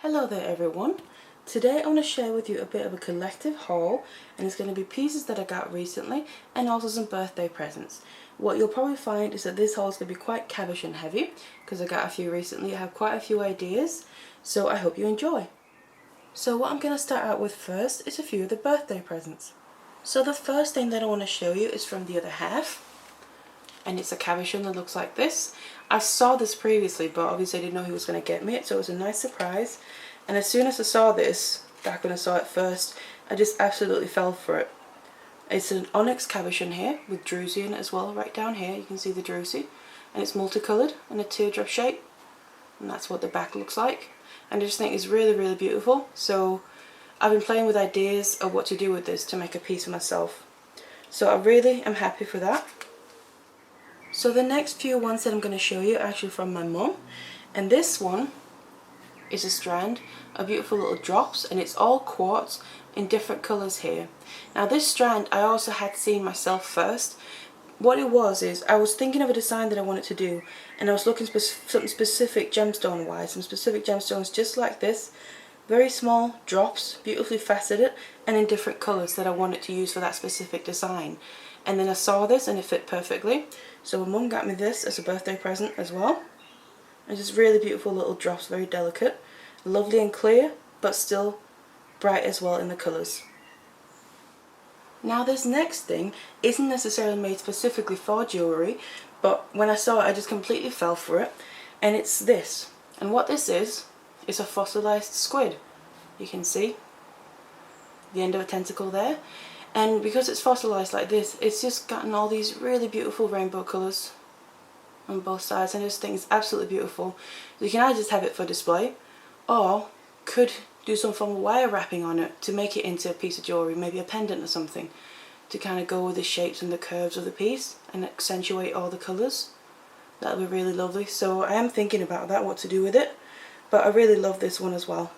Hello there everyone. Today I want to share with you a bit of a collective haul, and it's going to be pieces that I got recently and also some birthday presents. What you'll probably find is that this haul is going to be quite cabochon heavy because I got a few recently. I have quite a few ideas, so I hope you enjoy. So what I'm going to start out with first is a few of the birthday presents. So the first thing that I want to show you is from the other half, and it's a cabochon that looks like this. I saw this previously, but obviously I didn't know he was going to get me it, so it was a nice surprise. And as soon as I saw this, back when I saw it first, I just absolutely fell for it. It's an Onyx cabochon here with druzy in it as well. Right down here you can see the druzy, and it's multicoloured in a teardrop shape, and that's what the back looks like. And I just think it's really beautiful, so I've been playing with ideas of what to do with this to make a piece for myself. So I really am happy for that. So the next few ones that I'm going to show you are actually from my mum, and this one is a strand of beautiful little drops, and it's all quartz in different colours here. Now this strand I also had seen myself first. What it was is I was thinking of a design that I wanted to do, and I was looking for something specific gemstone wise, some specific gemstones just like this, very small drops, beautifully faceted and in different colours that I wanted to use for that specific design. And then I saw this and it fit perfectly, so my mum got me this as a birthday present as well. And just really beautiful little drops, very delicate, lovely and clear, but still bright as well in the colours. Now this next thing isn't necessarily made specifically for jewellery, but when I saw it I just completely fell for it, and it's this. And what this is a fossilised squid. You can see the end of a tentacle there. And because it's fossilised like this, it's just gotten all these really beautiful rainbow colours on both sides, and I just think it's absolutely beautiful. So you can either just have it for display, or could do some form of wire wrapping on it to make it into a piece of jewellery, maybe a pendant or something, to kind of go with the shapes and the curves of the piece and accentuate all the colours. That would be really lovely. So I am thinking about that, what to do with it, but I really love this one as well.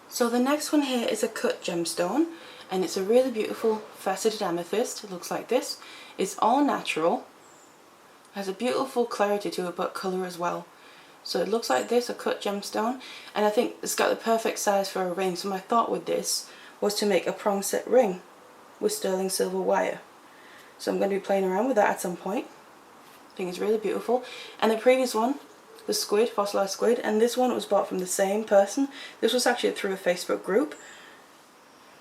So the next one here is a cut gemstone, and it's a really beautiful faceted amethyst. It looks like this. It's all natural, has a beautiful clarity to it, but colour as well. So it looks like this, a cut gemstone, and I think it's got the perfect size for a ring. So my thought with this was to make a prong set ring with sterling silver wire. So I'm going to be playing around with that at some point. I think it's really beautiful. And the previous one, the squid, fossilised squid, and this one was bought from the same person. This was actually through a Facebook group.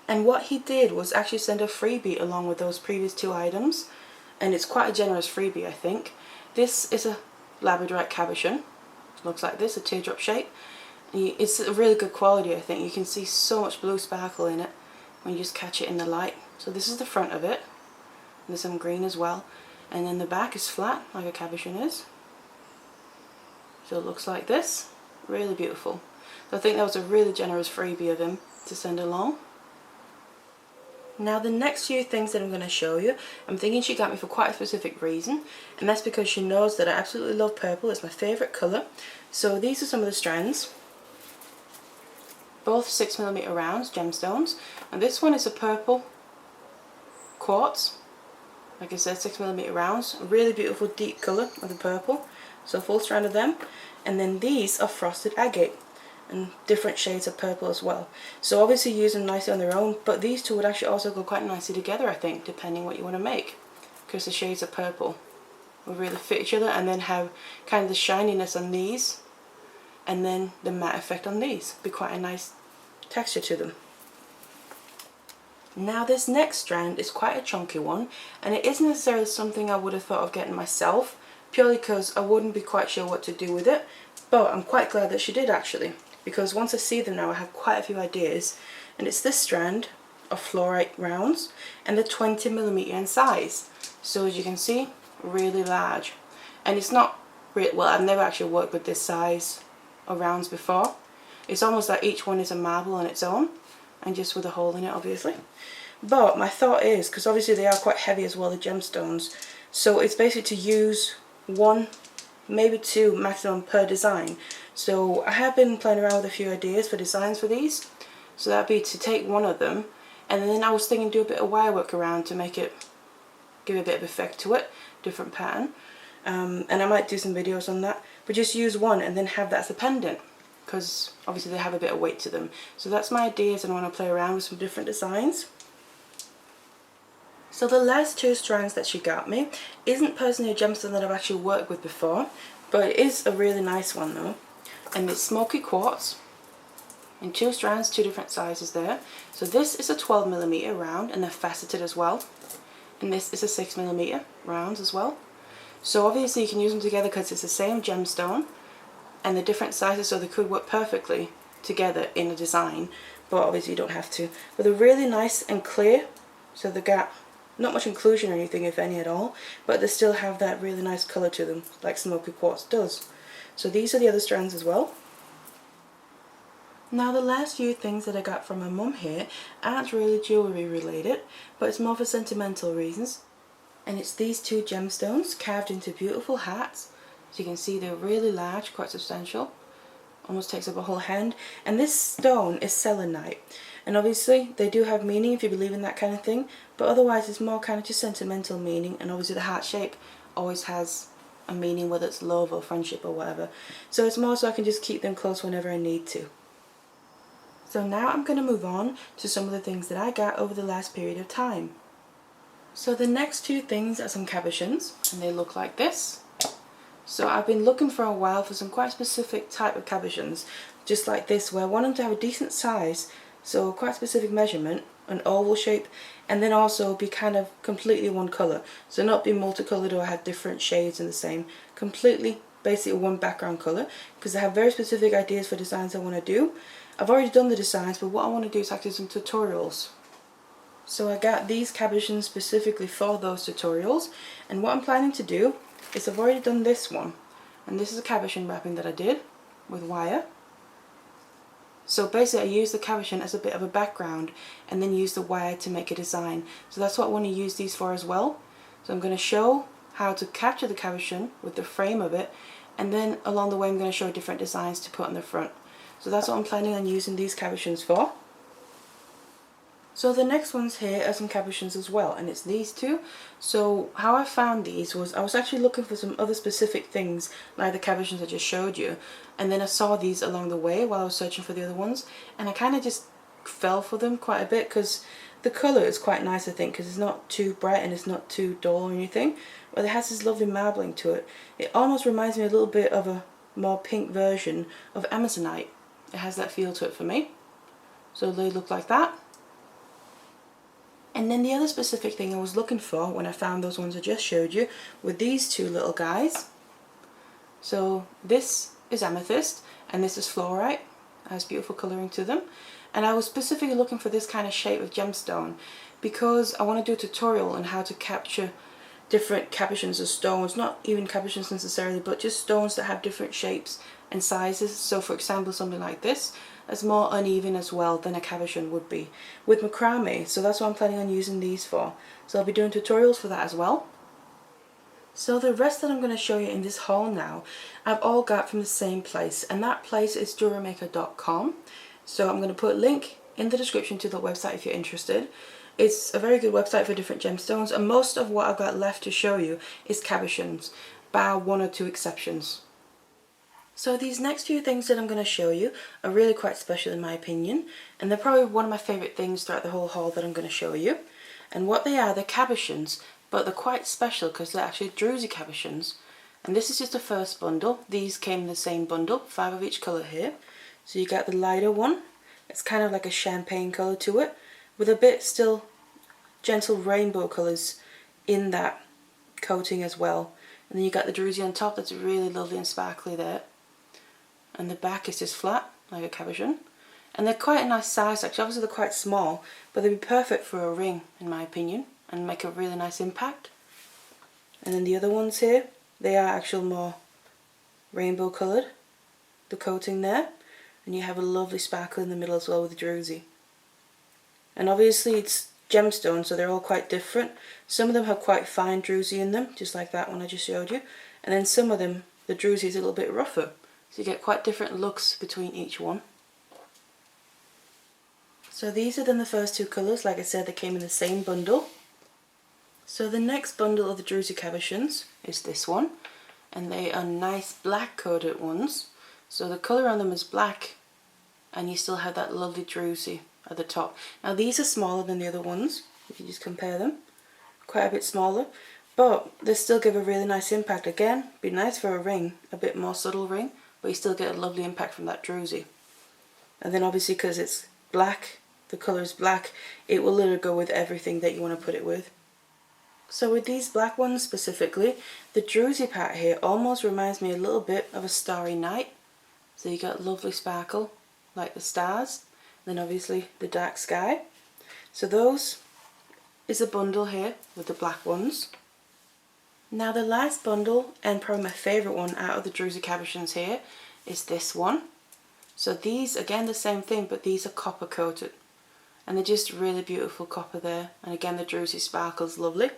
And what he did was actually send a freebie along with those previous two items, and it's quite a generous freebie, I think. This is a labradorite cabochon. Looks like this, a teardrop shape. It's a really good quality, I think. You can see so much blue sparkle in it when you just catch it in the light. So this is the front of it. There's some green as well, and then the back is flat like a cabochon is. So it looks like this, really beautiful. So I think that was a really generous freebie of him to send along. Now the next few things that I'm going to show you, I'm thinking she got me for quite a specific reason, and that's because she knows that I absolutely love purple. It's my favourite colour. So these are some of the strands, both 6mm rounds, gemstones, and this one is a purple quartz, like I said, 6mm rounds, a really beautiful deep colour of the purple, so a full strand of them. And then these are frosted agate, and different shades of purple as well. So obviously use them nicely on their own, but these two would actually also go quite nicely together, I think, depending what you want to make, because the shades of purple will really fit each other, and then have kind of the shininess on these, and then the matte effect on these. Be quite a nice texture to them. Now this next strand is quite a chunky one, and it isn't necessarily something I would have thought of getting myself, purely because I wouldn't be quite sure what to do with it, but I'm quite glad that she did actually, because once I see them now I have quite a few ideas. And it's this strand of fluorite rounds, and they're 20mm in size, so as you can see, really large. And it's not well, I've never actually worked with this size of rounds before. It's almost like each one is a marble on its own, and just with a hole in it obviously. But my thought is, because obviously they are quite heavy as well, the gemstones, so it's basically to use one, maybe two maximum per design. So I have been playing around with a few ideas for designs for these. So that'd be to take one of them, and then I was thinking do a bit of wire work around to make it, give a bit of effect to it, different pattern. And I might do some videos on that, but just use one and then have that as a pendant. because obviously they have a bit of weight to them. So that's my ideas, and I want to play around with some different designs. So the last two strands that she got me isn't personally a gemstone that I've actually worked with before, but it is a really nice one though. And it's Smoky Quartz in 2 strands, 2 different sizes there. So this is a 12mm round, and they're faceted as well. And this is a 6mm rounds as well. So obviously you can use them together because it's the same gemstone and the different sizes, so they could work perfectly together in a design, but obviously you don't have to. But they're really nice and clear, so they got not much inclusion or anything, if any at all, but they still have that really nice colour to them, like Smoky Quartz does. So these are the other strands as well. Now the last few things that I got from my mum here aren't really jewellery related, but it's more for sentimental reasons. And it's these 2 gemstones carved into beautiful hearts. So you can see they're really large, quite substantial. Almost takes up a whole hand. And this stone is selenite. And obviously they do have meaning if you believe in that kind of thing, but otherwise it's more kind of just sentimental meaning, and obviously the heart shape always has a meaning, whether it's love or friendship or whatever. So it's more so I can just keep them close whenever I need to. So now I'm going to move on to some of the things that I got over the last period of time. So the next 2 things are some cabochons, and they look like this. So I've been looking for a while for some quite specific type of cabochons, just like this, where I want them to have a decent size, so quite specific measurement, an oval shape, and then also be kind of completely one colour. So not be multicolored or have different shades in the same, completely basically one background colour, because I have very specific ideas for designs I want to do. I've already done the designs, but what I want to do is actually some tutorials. So I got these cabochons specifically for those tutorials, and what I'm planning to do is I've already done this one, and this is a cabochon wrapping that I did with wire. So basically I use the cabochon as a bit of a background and then use the wire to make a design. So that's what I want to use these for as well. So I'm going to show how to capture the cabochon with the frame of it, and then along the way I'm going to show different designs to put on the front. So that's what I'm planning on using these cabochons for. So the next ones here are some cabochons as well, and it's these 2. So how I found these was I was actually looking for some other specific things like the cabochons I just showed you, and then I saw these along the way while I was searching for the other ones, and I kind of just fell for them quite a bit because the colour is quite nice, I think, because it's not too bright and it's not too dull or anything, but it has this lovely marbling to it. It almost reminds me a little bit of a more pink version of Amazonite. It has that feel to it for me. So they look like that. And then the other specific thing I was looking for when I found those ones I just showed you were these 2 little guys. So this is Amethyst and this is Fluorite. It has beautiful colouring to them. And I was specifically looking for this kind of shape of gemstone because I want to do a tutorial on how to capture different cabochons or stones, not even cabochons necessarily, but just stones that have different shapes and sizes. So for example, something like this is more uneven as well than a cabochon would be with macrame, so that's what I'm planning on using these for. So I'll be doing tutorials for that as well. So the rest that I'm going to show you in this haul now, I've all got from the same place, and that place is jewelrymaker.com. So I'm going to put a link in the description to the website if you're interested. It's a very good website for different gemstones, and most of what I've got left to show you is cabochons, bar 1 or 2 exceptions. So these next few things that I'm going to show you are really quite special in my opinion, and they're probably one of my favourite things throughout the whole haul that I'm going to show you. And what they are, they're cabochons, but they're quite special because they're actually druzy cabochons. And this is just the first bundle. These came in the same bundle, 5 of each colour here. So you got the lighter one, it's kind of like a champagne colour to it, with a bit still gentle rainbow colours in that coating as well. And then you got the druzy on top, that's really lovely and sparkly there. And the back is just flat, like a cabochon. And they're quite a nice size actually, obviously they're quite small, but they'd be perfect for a ring in my opinion, and make a really nice impact. And then the other ones here, they are actual more rainbow coloured, the coating there. And you have a lovely sparkle in the middle as well with the druzy. And obviously it's gemstones, so they're all quite different. Some of them have quite fine druzy in them, just like that one I just showed you. And then some of them, the druzy is a little bit rougher. So you get quite different looks between each one. So these are then the first 2 colours, like I said, they came in the same bundle. So the next bundle of the druzy cabochons is this one, and they are nice black coated ones. So the colour on them is black, and you still have that lovely druzy at the top. Now these are smaller than the other ones, if you just compare them. Quite a bit smaller, but they still give a really nice impact. Again, be nice for a ring, a bit more subtle ring, but you still get a lovely impact from that druzy. And then obviously because it's black, the colour is black, it will literally go with everything that you want to put it with. So with these black ones specifically, the druzy part here almost reminds me a little bit of a starry night. So you got lovely sparkle, like the stars, then obviously the dark sky. So those is a bundle here with the black ones. Now the last bundle, and probably my favourite one out of the druzy cabochons here, is this one. So these, again the same thing, but these are copper coated. And they're just really beautiful copper there. And again the druzy sparkle's lovely.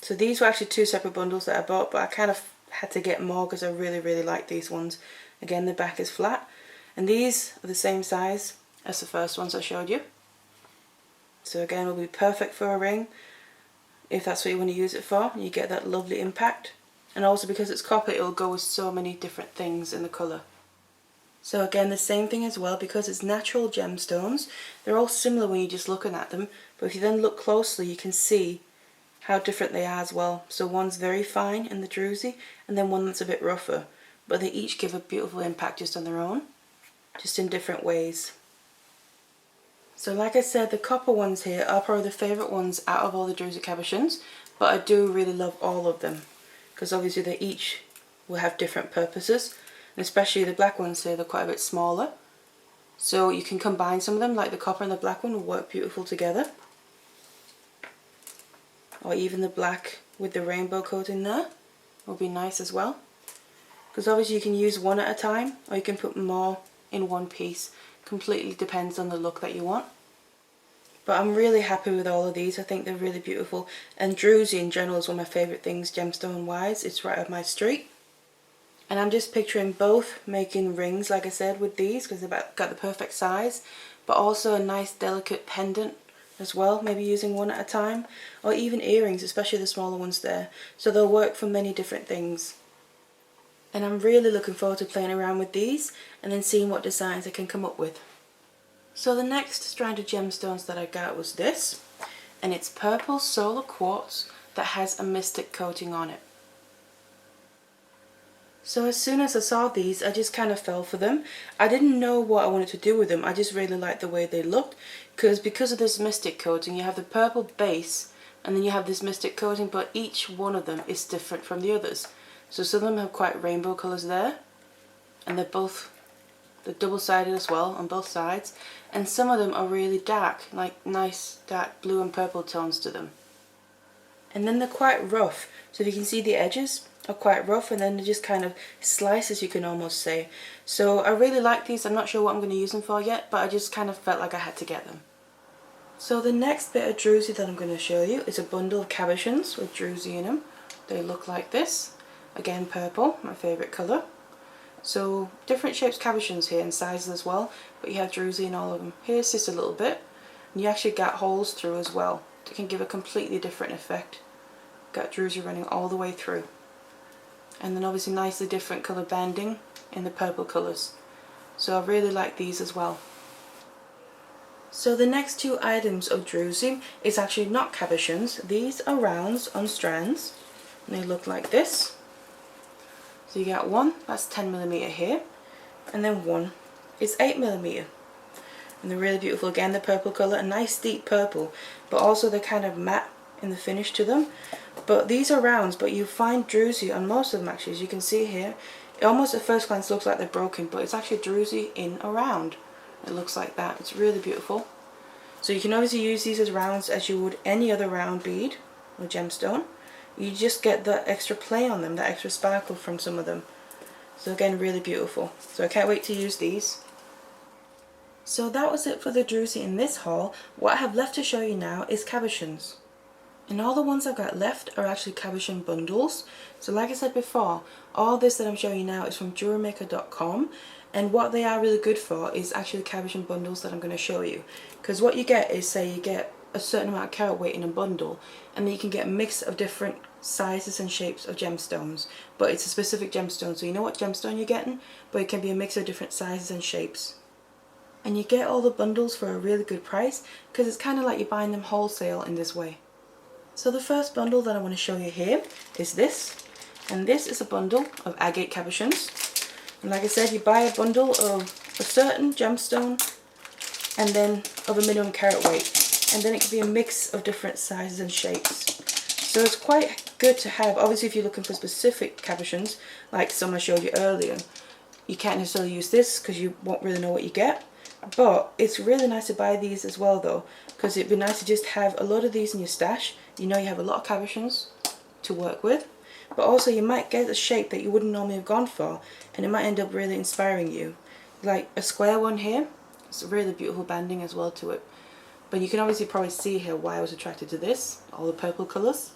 So these were actually two separate bundles that I bought, but I kind of had to get more because I really like these ones. Again, the back is flat. And these are the same size as the first ones I showed you. So again, will be perfect for a ring if that's what you want to use it for. You get that lovely impact. And also because it's copper, it will go with so many different things in the colour. So again, the same thing as well, because it's natural gemstones. They're all similar when you're just looking at them. But if you then look closely, you can see how different they are as well. So one's very fine in the druzy, and then one that's a bit rougher. But they each give a beautiful impact just on their own, just in different ways. So like I said, the copper ones here are probably the favourite ones out of all the druzy cabochons, but I do really love all of them, because obviously they each will have different purposes, and especially the black ones here, they're quite a bit smaller. So you can combine some of them, like the copper and the black one will work beautiful together. Or even the black with the rainbow coating there will be nice as well. Because obviously you can use one at a time, or you can put more in one piece. Completely depends on the look that you want. But I'm really happy with all of these. I think they're really beautiful. And druzy in general is one of my favourite things gemstone wise. It's right up my street. And I'm just picturing both making rings, like I said, with these, because they've got the perfect size. But also a nice delicate pendant as well, maybe using one at a time. Or even earrings, especially the smaller ones there. So they'll work for many different things. And I'm really looking forward to playing around with these and then seeing what designs I can come up with. So the next strand of gemstones that I got was this, and it's purple solar quartz that has a mystic coating on it. So as soon as I saw these, I just kind of fell for them. I didn't know what I wanted to do with them, I just really liked the way they looked, because of this mystic coating you have the purple base and then you have this mystic coating, but each one of them is different from the others. So some of them have quite rainbow colours there, and they're double-sided as well on both sides, and some of them are really dark, like nice dark blue and purple tones to them. And then they're quite rough, so if you can see the edges are quite rough, and then they're just kind of slices, you can almost say. So I really like these. I'm not sure what I'm going to use them for yet, but I just kind of felt like I had to get them. So the next bit of druzy that I'm going to show you is a bundle of cabochons with druzy in them. They look like this. Again, purple, my favourite colour. So different shapes cabochons here and sizes as well, but you have druzy in all of them. Here's just a little bit, and you actually got holes through as well. It can give a completely different effect. Got druzy running all the way through. And then obviously nicely different colour banding in the purple colours. So I really like these as well. So the next two items of druzy is actually not cabochons. These are rounds on strands, and they look like this. So you got one that's 10mm here, and then one is 8mm. And they're really beautiful. Again, the purple colour, a nice deep purple, but also they're kind of matte in the finish to them. But these are rounds, but you find druzy on most of them actually, as you can see here. It almost at first glance looks like they're broken, but it's actually druzy in a round. It looks like that. It's really beautiful. So you can obviously use these as rounds as you would any other round bead or gemstone. You just get that extra play on them, that extra sparkle from some of them. So again, really beautiful. So I can't wait to use these. So that was it for the druzy in this haul. What I have left to show you now is cabochons. And all the ones I've got left are actually Cabochons Bundles. So like I said before, all this that I'm showing you now is from jewelrymaker.com. And what they are really good for is actually the Cabochons Bundles that I'm going to show you. Because what you get is, say you get a certain amount of carat weight in a bundle, and then you can get a mix of different sizes and shapes of gemstones, but it's a specific gemstone, so you know what gemstone you're getting, but it can be a mix of different sizes and shapes. And you get all the bundles for a really good price because it's kind of like you're buying them wholesale in this way. So the first bundle that I want to show you here is this, and this is a bundle of Agate Cabochons. And like I said, you buy a bundle of a certain gemstone and then of a minimum carat weight, and then it can be a mix of different sizes and shapes. So it's quite good to have. Obviously if you're looking for specific cabochons, like some I showed you earlier, you can't necessarily use this because you won't really know what you get. But it's really nice to buy these as well though, because it'd be nice to just have a lot of these in your stash. You know you have a lot of cabochons to work with, but also you might get a shape that you wouldn't normally have gone for, and it might end up really inspiring you. Like a square one here, it's a really beautiful banding as well to it. But you can obviously probably see here why I was attracted to this, all the purple colours.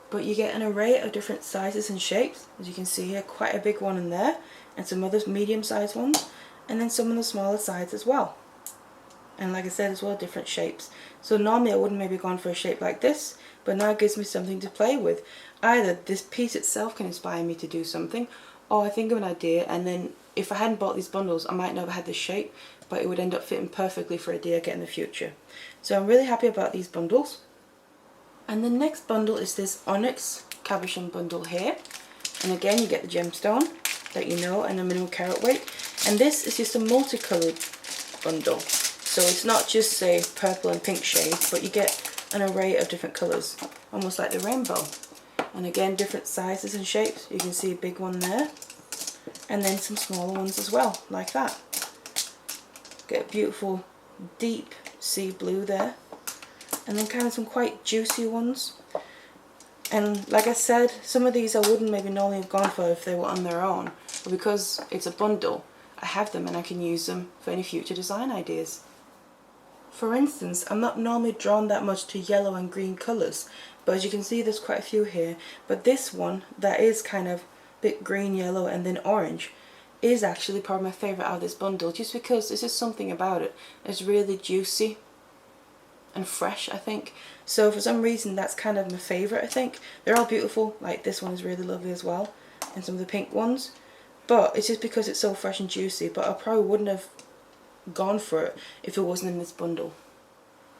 But you get an array of different sizes and shapes. As you can see here, quite a big one in there, and some other medium sized ones, and then some of the smaller sides as well. And like I said as well, different shapes. So normally I wouldn't maybe gone for a shape like this, but now it gives me something to play with. Either this piece itself can inspire me to do something, or I think of an idea, and then if I hadn't bought these bundles I might never had this shape, but it would end up fitting perfectly for a idea I get in the future. So I'm really happy about these bundles. And the next bundle is this Onyx Commission bundle here, and again you get the gemstone that you know and a minimum carat weight, and this is just a multicolored bundle, so it's not just say purple and pink shades, but you get an array of different colours, almost like the rainbow. And again different sizes and shapes. You can see a big one there, and then some smaller ones as well, like that. Get a beautiful deep sea blue there, and then kind of some quite juicy ones. And like I said, some of these I wouldn't maybe normally have gone for if they were on their own, but because it's a bundle I have them and I can use them for any future design ideas. For instance, I'm not normally drawn that much to yellow and green colours, but as you can see there's quite a few here, but this one that is kind of a bit green, yellow and then orange is actually probably my favourite out of this bundle, just because there's just something about it. It's really juicy and fresh, I think. So for some reason that's kind of my favourite, I think. They're all beautiful, like this one is really lovely as well, and some of the pink ones. But it's just because it's so fresh and juicy, but I probably wouldn't have gone for it if it wasn't in this bundle.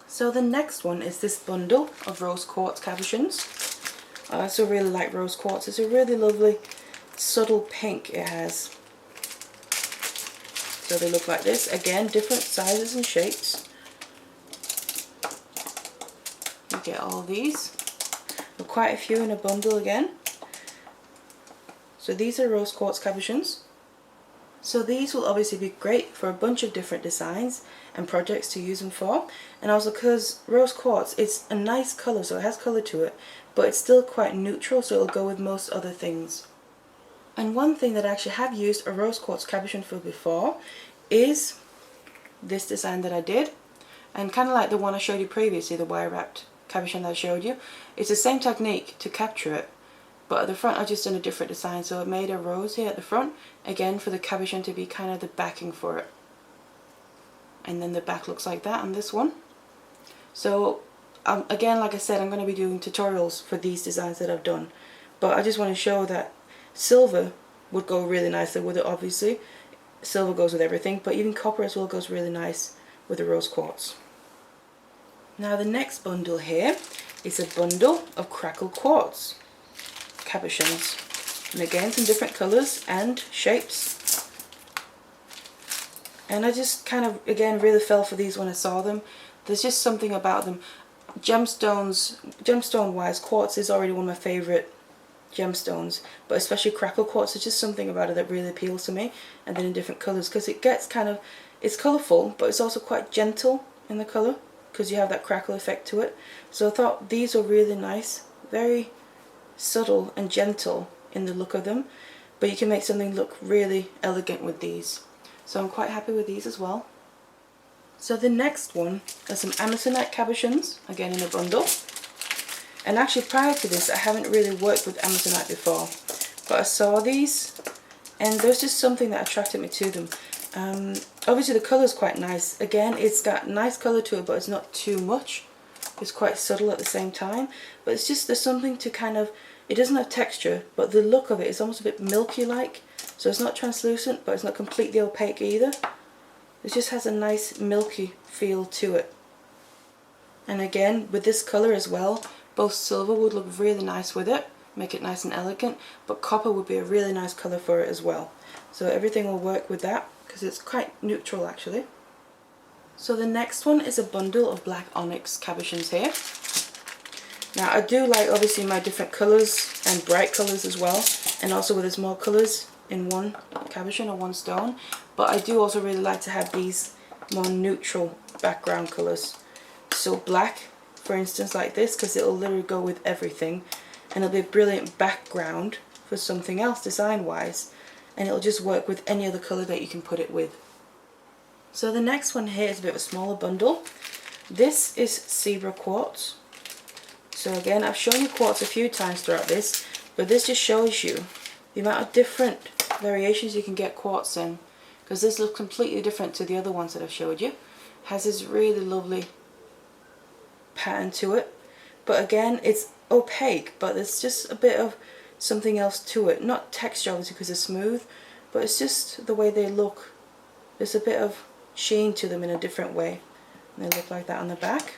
So the next one is this bundle of rose quartz cabochons. I also really like rose quartz. It's a really lovely subtle pink it has. So they look like this. Again, different sizes and shapes. You get all these. There are quite a few in a bundle again. So these are rose quartz cabochons. So these will obviously be great for a bunch of different designs and projects to use them for. And also because rose quartz, it's a nice colour, so it has colour to it, but it's still quite neutral, so it'll go with most other things. And one thing that I actually have used a rose quartz cabochon for before is this design that I did. And kind of like the one I showed you previously, the wire wrapped cabochon that I showed you, it's the same technique to capture it. But at the front I've just done a different design, so I made a rose here at the front, again for the cabochon to be kind of the backing for it. And then the back looks like that on this one. So again, like I said, I'm going to be doing tutorials for these designs that I've done. But I just want to show that silver would go really nicely with it, obviously. Silver goes with everything, but even copper as well goes really nice with the rose quartz. Now the next bundle here is a bundle of Crackle quartz cabochons, and again some different colours and shapes. And I just kind of again really fell for these when I saw them. There's just something about them. Gemstone wise, quartz is already one of my favourite gemstones, but especially Crackle quartz, there's just something about it that really appeals to me. And then in different colours, because it gets kind of, it's colourful but it's also quite gentle in the colour, because you have that crackle effect to it. So I thought these were really nice, very subtle and gentle in the look of them, but you can make something look really elegant with these. So I'm quite happy with these as well. So the next one are some Amethyst cabochons, again in a bundle. And actually prior to this I haven't really worked with Amethyst before, but I saw these and there's just something that attracted me to them. Obviously the colour is quite nice. Again, it's got nice colour to it, but it's not too much. is quite subtle at the same time, but it's just, there's something to kind of, it doesn't have texture, but the look of it is almost a bit milky like, so it's not translucent but it's not completely opaque either. It just has a nice milky feel to it. And again, with this colour as well, both silver would look really nice with it, make it nice and elegant, but copper would be a really nice colour for it as well. So everything will work with that because it's quite neutral actually. So the next one is a bundle of black onyx cabochons here. Now I do like obviously my different colours and bright colours as well, and also where there's more colours in one cabochon or one stone, but I do also really like to have these more neutral background colours. So black, for instance, like this, because it'll literally go with everything, and it'll be a brilliant background for something else design wise, and it'll just work with any other colour that you can put it with. So the next one here is a bit of a smaller bundle. This is zebra quartz. So again, I've shown you quartz a few times throughout this, but this just shows you the amount of different variations you can get quartz in, because this looks completely different to the other ones that I've showed you. It has this really lovely pattern to it, but again it's opaque, but there's just a bit of something else to it. Not texture obviously because they're smooth, but it's just the way they look. There's a bit of sheen to them in a different way, and they look like that on the back.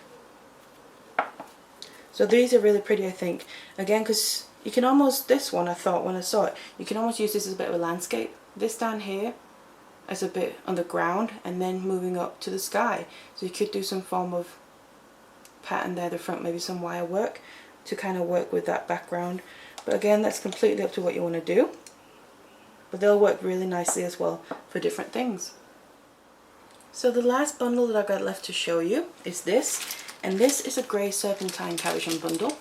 So these are really pretty, I think, again because you can almost, this one I thought when I saw it, you can almost use this as a bit of a landscape. This down here as a bit on the ground and then moving up to the sky, so you could do some form of pattern there at the front, maybe some wire work to kind of work with that background. But again, that's completely up to what you want to do, but they'll work really nicely as well for different things. So the last bundle that I've got left to show you is this, and this is a grey Serpentine Cabochon Bundle.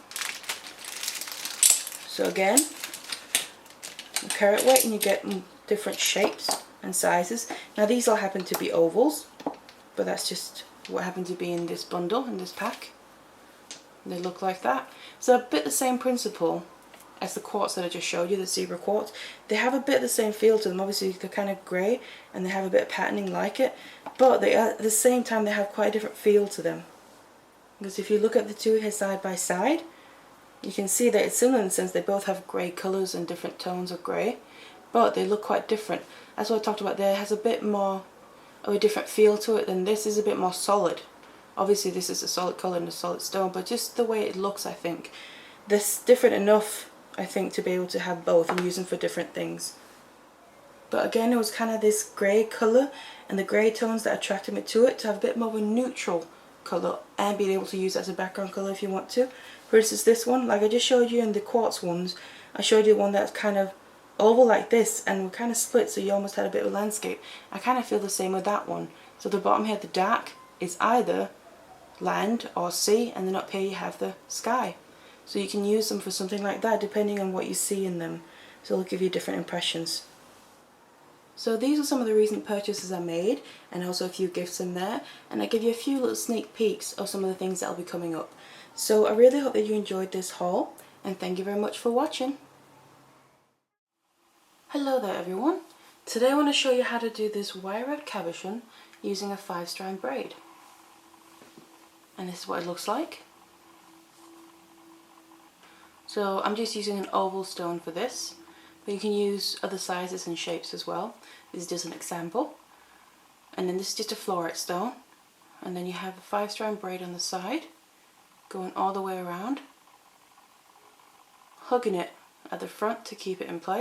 So again, carat weight, and you get different shapes and sizes. Now these all happen to be ovals, but that's just what happened to be in this bundle, in this pack. They look like that. So a bit the same principle as the quartz that I just showed you, the zebra quartz. They have a bit of the same feel to them. Obviously they're kind of grey and they have a bit of patterning like it, but they are, at the same time they have quite a different feel to them. Because if you look at the two here side by side, you can see that it's similar in the sense they both have grey colours and different tones of grey, but they look quite different. That's what I talked about there. It has a bit more of a different feel to it than this is a bit more solid. Obviously this is a solid colour and a solid stone, but just the way it looks, I think this different enough, I think, to be able to have both and use them for different things. But again, it was kind of this grey colour and the grey tones that attracted me to it, to have a bit more of a neutral colour and being able to use that as a background colour if you want to. For instance, this one, like I just showed you in the quartz ones, I showed you one that's kind of oval like this and kind of split, so you almost had a bit of a landscape. I kind of feel the same with that one. So the bottom here, the dark, is either land or sea, and then up here you have the sky. So you can use them for something like that depending on what you see in them. So it'll give you different impressions. So these are some of the recent purchases I made, and also a few gifts in there, and I give you a few little sneak peeks of some of the things that will be coming up. So I really hope that you enjoyed this haul, and thank you very much for watching. Hello there everyone. Today I want to show you how to do this wire wrapped cabochon using a 5-strand braid. And this is what it looks like. So I'm just using an oval stone for this, but you can use other sizes and shapes as well. This is just an example. And then this is just a floret stone, and then you have a 5-strand braid on the side going all the way around, hugging it at the front to keep it in place.